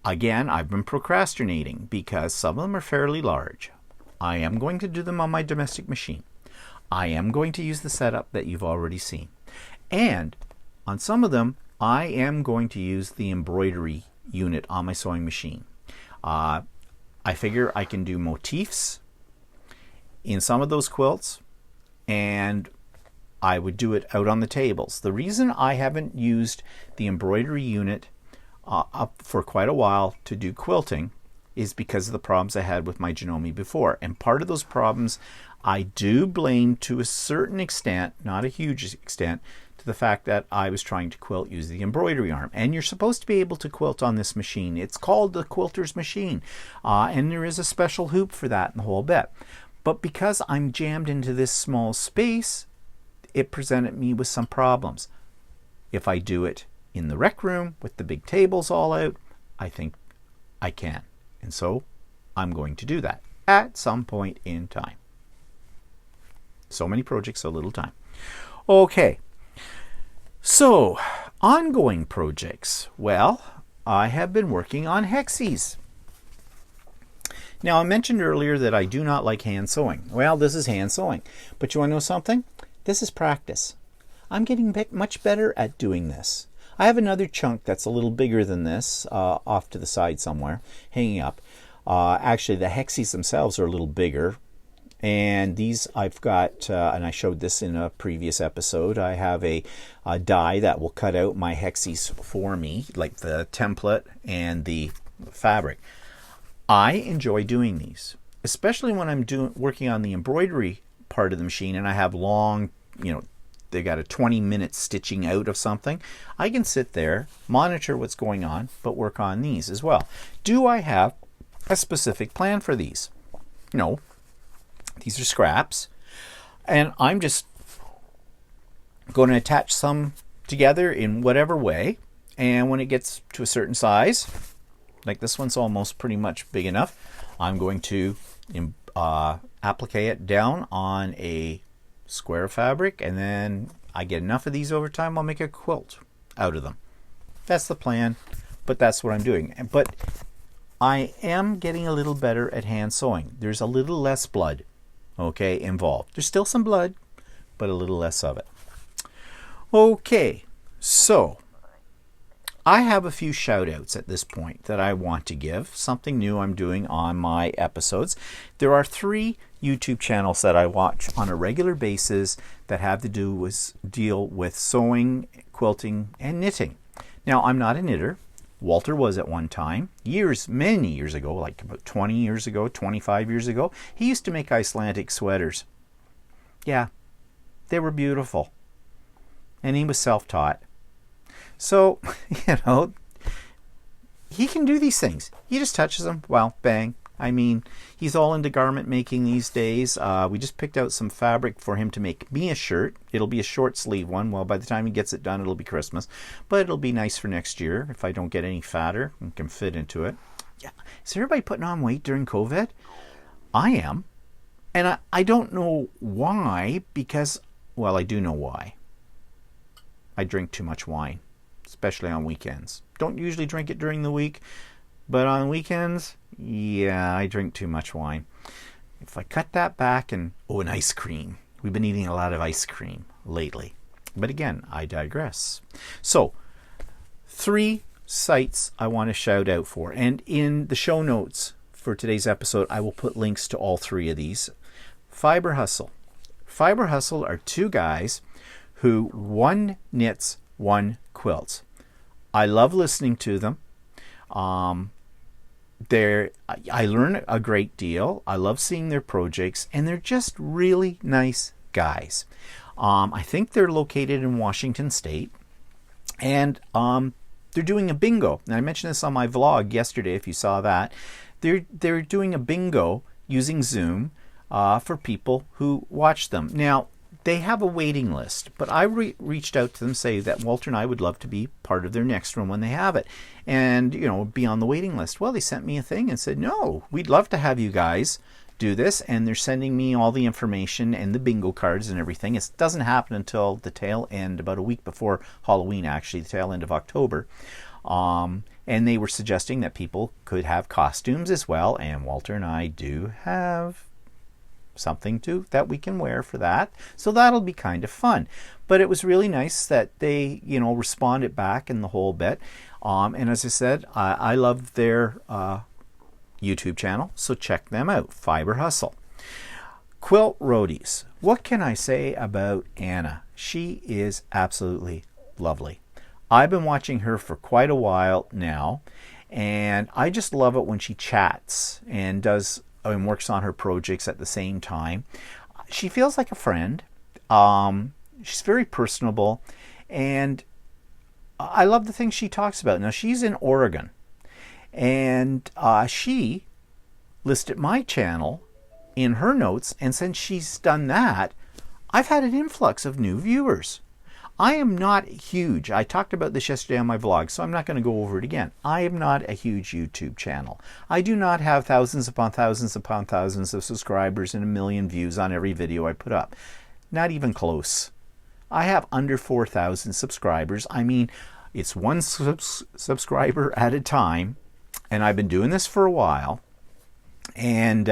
again, I've been procrastinating because some of them are fairly large. I am going to do them on my domestic machine. I am going to use the setup that you've already seen. And on some of them, I am going to use the embroidery unit on my sewing machine. I figure I can do motifs in some of those quilts, and I would do it out on the tables. The reason I haven't used the embroidery unit up for quite a while to do quilting is because of the problems I had with my Janome before. And part of those problems I do blame to a certain extent, not a huge extent, to the fact that I was trying to quilt using the embroidery arm. And you're supposed to be able to quilt on this machine. It's called the Quilter's machine. And there is a special hoop for that and the whole bit. But because I'm jammed into this small space, it presented me with some problems. If I do it in the rec room with the big tables all out, I think I can. And so I'm going to do that at some point in time. So many projects, so little time. Okay. So, ongoing projects. Well, I have been working on hexies. Now, I mentioned earlier that I do not like hand sewing. Well, this is hand sewing. But you want to know something? This is practice. I'm getting much better at doing this. I have another chunk that's a little bigger than this off to the side somewhere, hanging up. Actually, the hexies themselves are a little bigger. And these I've got, and I showed this in a previous episode, I have a die that will cut out my hexies for me, like the template and the fabric. I enjoy doing these, especially when I'm working on the embroidery part of the machine and I have long, they got a 20-minute stitching out of something. I can sit there, monitor what's going on, but work on these as well. Do I have a specific plan for these? No. These are scraps, and I'm just going to attach some together in whatever way, and when it gets to a certain size, like this one's almost pretty much big enough, I'm going to applique it down on a square of fabric, and then I get enough of these over time, I'll make a quilt out of them. That's the plan, but that's what I'm doing. But I am getting a little better at hand sewing. There's a little less blood involved. There's still some blood, but a little less of it. Okay, so I have a few shout outs at this point that I want to give. Something new I'm doing on my episodes. There are 3 YouTube channels that I watch on a regular basis that have to deal with sewing, quilting, and knitting. Now, I'm not a knitter. Walter was at one time, many years ago, like about 20 years ago, 25 years ago. He used to make Icelandic sweaters. Yeah, they were beautiful. And he was self-taught. So, he can do these things. He just touches them, well, bang. I mean, he's all into garment making these days. We just picked out some fabric for him to make me a shirt. It'll be a short sleeve one. Well, by the time he gets it done, it'll be Christmas. But it'll be nice for next year if I don't get any fatter and can fit into it. Yeah. Is everybody putting on weight during COVID? I am. And I don't know why, because, well, I do know why. I drink too much wine, especially on weekends. Don't usually drink it during the week, but on weekends, yeah, I drink too much wine. If I cut that back and, an ice cream. We've been eating a lot of ice cream lately. But again, I digress. So, 3 sites I want to shout out for. And in the show notes for today's episode, I will put links to all 3 of these. FiberHustle. FiberHustle are 2 guys who one knits, one quilts. I love listening to them. I learn a great deal. I love seeing their projects, and they're just really nice guys. I think they're located in Washington State, and they're doing a bingo. And I mentioned this on my vlog yesterday, if you saw that. They're doing a bingo using Zoom for people who watch them. Now, they have a waiting list, but I reached out to them, say that Walter and I would love to be part of their next one when they have it, and be on the waiting list. Well, they sent me a thing and said, no, we'd love to have you guys do this, and they're sending me all the information and the bingo cards and everything. It doesn't happen until the tail end, about a week before Halloween, actually, the tail end of October. And they were suggesting that people could have costumes as well, and Walter and I do have something that we can wear for that, so that'll be kind of fun. But it was really nice that they responded back in the whole bit, and as I said, I love their YouTube channel, so check them out. FiberHustle. Quilt Roadies. What can I say about Anna? She is absolutely lovely. I've been watching her for quite a while now, and I just love it when she chats and works on her projects at the same time. She feels like a friend. She's very personable, and I love the things she talks about. Now, she's in Oregon, and she listed my channel in her notes, and since she's done that, I've had an influx of new viewers. I am not huge. I talked about this yesterday on my vlog, so I'm not going to go over it again. I am not a huge YouTube channel. I do not have thousands upon thousands upon thousands of subscribers and 1 million views on every video I put up. Not even close. I have under 4,000 subscribers. I mean, it's one subscriber at a time, and I've been doing this for a while, and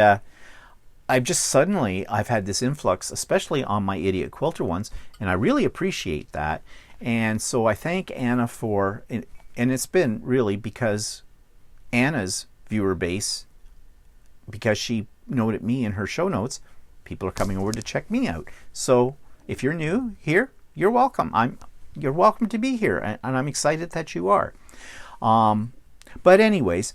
I've had this influx, especially on my Idiot Quilter ones, and I really appreciate that. And so I thank Anna for, and it's been really because Anna's viewer base, because she noted me in her show notes, people are coming over to check me out. So if you're new here, you're welcome. You're welcome to be here, and I'm excited that you are. But anyways,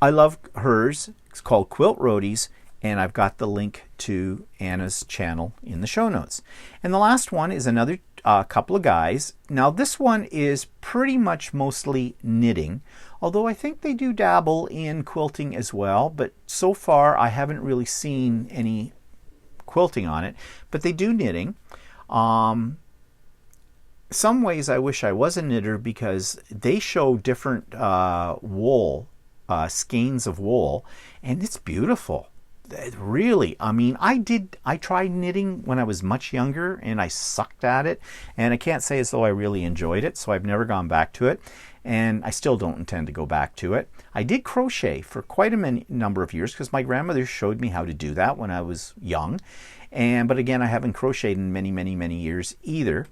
I love hers. It's called Quilt Roadies, and I've got the link to Anna's channel in the show notes. And the last one is another couple of guys. Now, this one is pretty much mostly knitting, although I think they do dabble in quilting as well, but so far I haven't really seen any quilting on it, but they do knitting. Some ways I wish I was a knitter, because they show different wool, skeins of wool, and it's beautiful. Really, I mean, I tried knitting when I was much younger, and I sucked at it, and I can't say as though I really enjoyed it, so I've never gone back to it, and I still don't intend to go back to it. I did crochet for quite a number of years, because my grandmother showed me how to do that when I was young, but again, I haven't crocheted in many, many, many years either.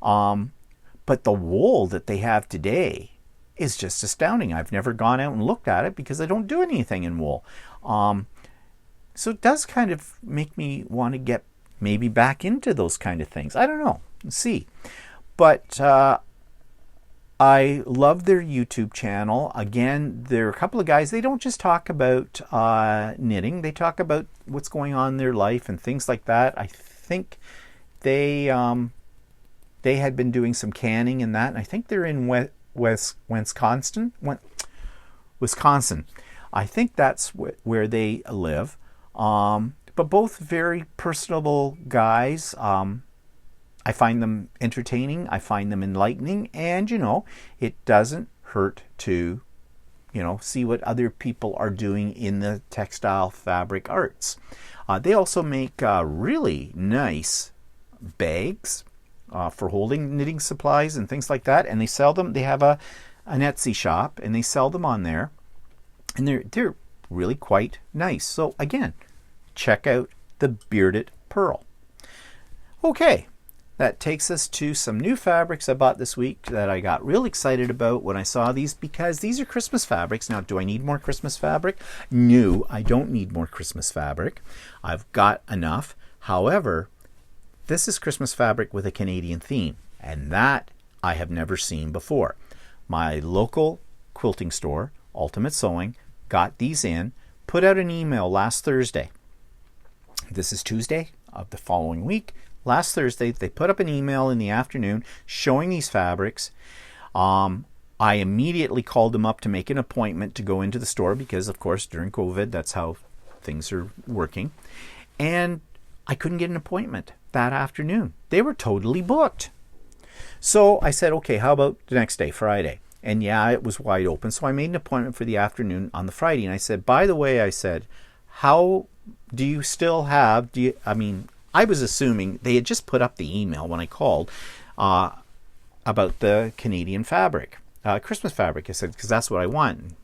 But the wool that they have today is just astounding. I've never gone out and looked at it because I don't do anything in wool. So it does kind of make me want to get maybe back into those kind of things. I don't know. Let's see. But I love their YouTube channel. Again, there are a couple of guys. They don't just talk about knitting. They talk about what's going on in their life and things like that. I think they had been doing some canning and that. And I think they're in Wisconsin. I think that's where they live. But both very personable guys. I find them entertaining. I find them enlightening. And, it doesn't hurt to, see what other people are doing in the textile fabric arts. They also make really nice bags. for holding knitting supplies and things like that, and they sell them. They have an Etsy shop, and they sell them on there, and they're really quite nice. So again, check out the Bearded Purl. Okay, that takes us to some new fabrics I bought this week that I got real excited about when I saw these, because these are Christmas fabrics. Now, do I need more Christmas fabric? No, I don't need more Christmas fabric. I've got enough. However, this is Christmas fabric with a Canadian theme, and that I have never seen before. My local quilting store, Ultimate Sewing, got these in, put out an email last Thursday. This is Tuesday of the following week. Last Thursday, they put up an email in the afternoon showing these fabrics. I immediately called them up to make an appointment to go into the store because, of course, during COVID, that's how things are working. And I couldn't get an appointment that afternoon. They were totally booked. So I said, okay, how about the next day, Friday? And yeah, it was wide open. So I made an appointment for the afternoon on the Friday. And I said, by the way, I said, how do you still have, I was assuming they had just put up the email when I called about the Canadian fabric, Christmas fabric. I said, because that's what I want.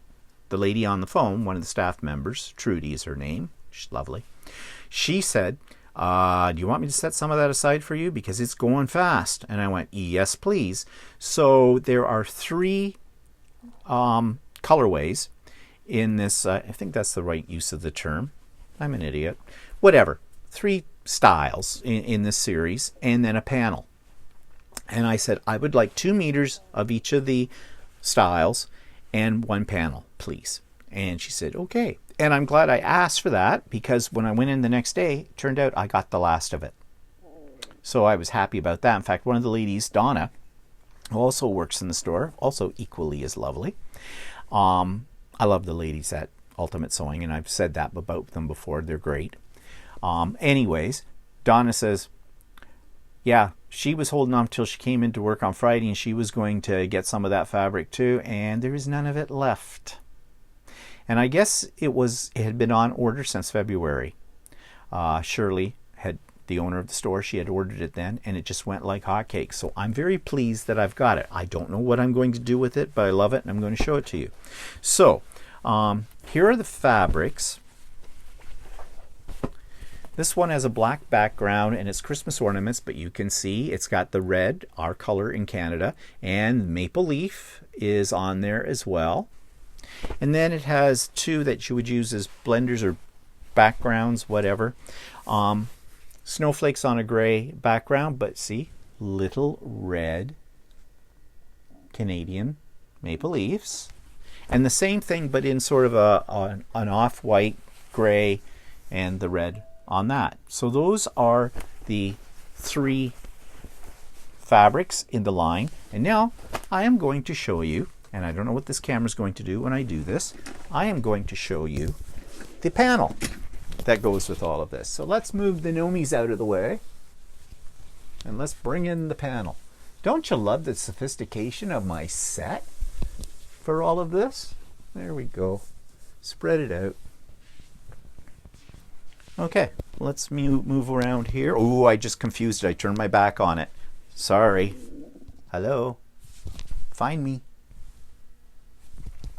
The lady on the phone, one of the staff members, Trudy is her name. She's lovely. She said, do you want me to set some of that aside for you? Because it's going fast. And I went, yes, please. So there are 3 colorways in this. I think that's the right use of the term. I'm an idiot. Whatever. 3 styles in this series, and then a panel. And I said, I would like 2 meters of each of the styles and 1 panel, please. And she said, okay. And I'm glad I asked for that, because when I went in the next day, it turned out I got the last of it. So I was happy about that. In fact, one of the ladies, Donna, who also works in the store, also equally as lovely. I love the ladies at Ultimate Sewing, and I've said that about them before. They're great. Anyways, Donna says, yeah, she was holding on until she came into work on Friday, and she was going to get some of that fabric too, and there is none of it left. And I guess it had been on order since February. Shirley, the owner of the store, she had ordered it then, and it just went like hotcakes. So I'm very pleased that I've got it. I don't know what I'm going to do with it, but I love it, and I'm going to show it to you. So here are the fabrics. This one has a black background, and it's Christmas ornaments, but you can see it's got the red, our color in Canada, and maple leaf is on there as well. And then it has 2 that you would use as blenders or backgrounds, whatever. Snowflakes on a gray background, but see, little red Canadian maple leaves. And the same thing, but in sort of an off-white gray and the red on that. So those are the 3 fabrics in the line. And now I am going to show you, and I don't know what this camera is going to do when I do this, I am going to show you the panel that goes with all of this. So let's move the Nomies out of the way, and let's bring in the panel. Don't you love the sophistication of my set for all of this? There we go. Spread it out. Okay, let's move around here. Oh, I just confused it. I turned my back on it. Sorry. Hello. Find me.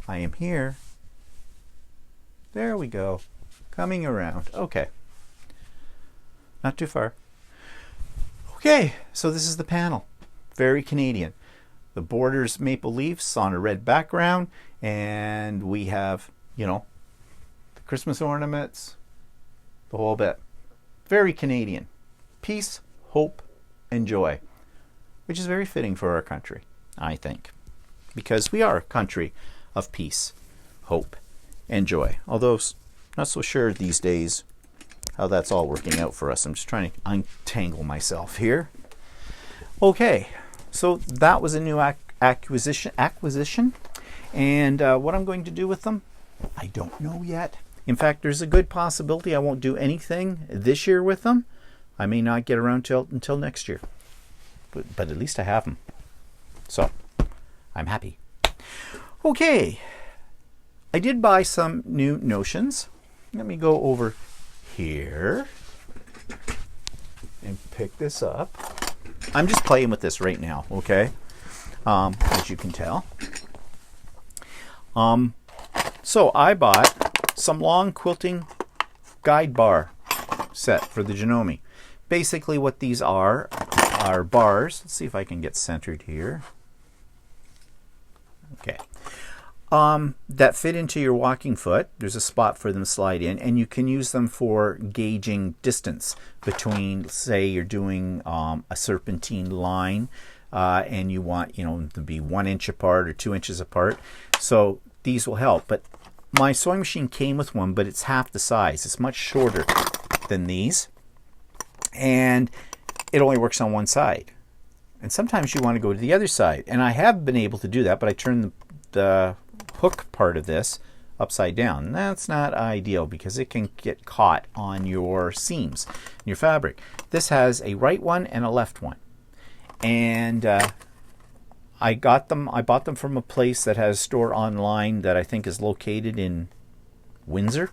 I am here. There we go. Coming around. Okay. Not too far. Okay, so this is the panel. Very Canadian. The border's maple leaves on a red background, and we have, the Christmas ornaments, the whole bit. Very Canadian. Peace, hope, and joy, which is very fitting for our country, I think, because we are a country of peace, hope, and joy. Although not so sure these days how that's all working out for us. I'm just trying to untangle myself here. Okay, so that was a new acquisition, and what I'm going to do with them, I don't know yet. In fact, there's a good possibility I won't do anything this year with them. I may not get around until next year, but at least I have them. So I'm happy. Okay, I did buy some new notions. Let me go over here and pick this up. I'm just playing with this right now, okay? As you can tell. So I bought some long quilting guide bar set for the Janome. Basically what these are bars. Let's see if I can get centered here. Okay. That fit into your walking foot. There's a spot for them to slide in, and you can use them for gauging distance between, say you're doing a serpentine line and you want them to be 1 inch apart or 2 inches apart. So these will help. But my sewing machine came with one, but it's half the size. It's much shorter than these, and it only works on one side. And sometimes you want to go to the other side, and I have been able to do that, but I turned the hook part of this upside down. That's not ideal because it can get caught on your seams, your fabric. This has a right one and a left one, and I bought them from a place that has a store online that I think is located in Windsor,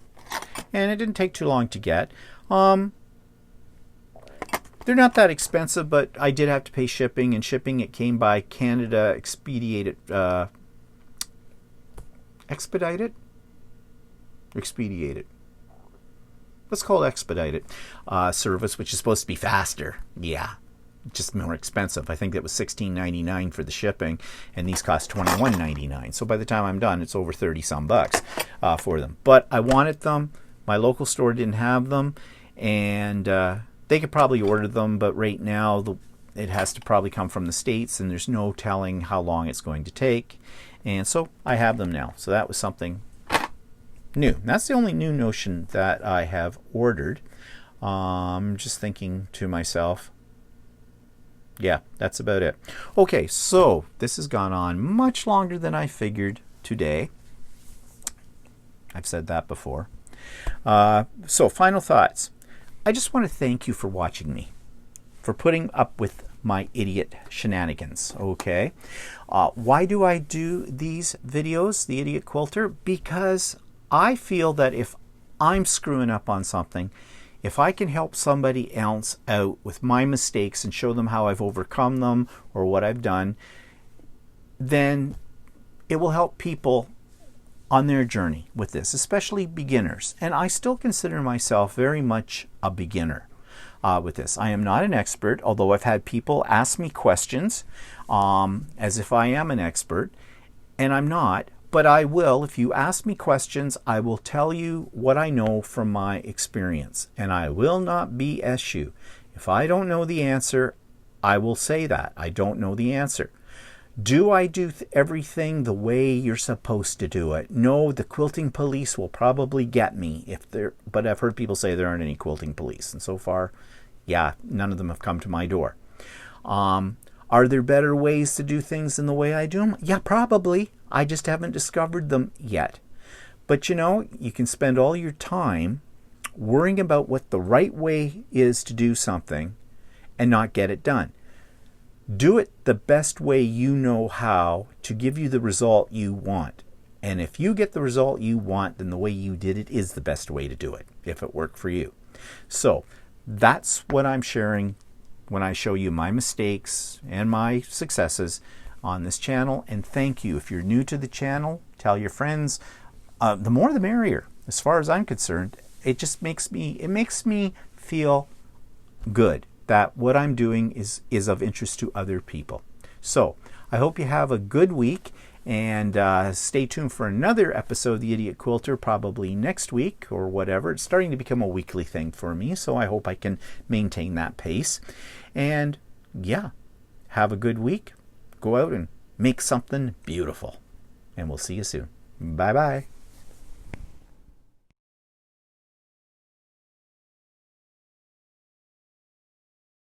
and it didn't take too long to get. They're not that expensive, but I did have to pay shipping, and shipping, it came by Canada Expedited Expedited? Expedited. Let's call it Expedited service, which is supposed to be faster. Yeah, just more expensive. I think that was $16.99 for the shipping, and these cost $21.99. So by the time I'm done, it's over 30 some bucks for them. But I wanted them. My local store didn't have them, and they could probably order them, but right now it has to probably come from the States, and there's no telling how long it's going to take. And so I have them now. So that was something new. That's the only new notion that I have ordered. I'm just thinking to myself, yeah, that's about it. Okay, so this has gone on much longer than I figured today. I've said that before. So final thoughts. I just want to thank you for watching me, for putting up with my idiot shenanigans, okay? Why do I do these videos, the Idiot Quilter? Because I feel that if I'm screwing up on something, if I can help somebody else out with my mistakes and show them how I've overcome them or what I've done, then it will help people on their journey with this, especially beginners. And I still consider myself very much a beginner with this. I am not an expert, although I've had people ask me questions as if I am an expert, and I'm not, but I will. If you ask me questions, I will tell you what I know from my experience, and I will not BS you. If I don't know the answer, I will say that. I don't know the answer. Do I do everything the way you're supposed to do it? No, the quilting police will probably get me but I've heard people say there aren't any quilting police, and so far, yeah, none of them have come to my door. Are there better ways to do things than the way I do them? Yeah, probably. I just haven't discovered them yet. But you can spend all your time worrying about what the right way is to do something and not get it done. Do it the best way you know how to give you the result you want. And if you get the result you want, then the way you did it is the best way to do it, if it worked for you. So that's what I'm sharing when I show you my mistakes and my successes on this channel. And thank you. If you're new to the channel, tell your friends. The more the merrier, as far as I'm concerned. It just makes me feel good that what I'm doing is of interest to other people. So I hope you have a good week, and stay tuned for another episode of The Idiot Quilter, probably next week or whatever. It's starting to become a weekly thing for me, so I hope I can maintain that pace. And yeah, have a good week. Go out and make something beautiful. And we'll see you soon. Bye-bye.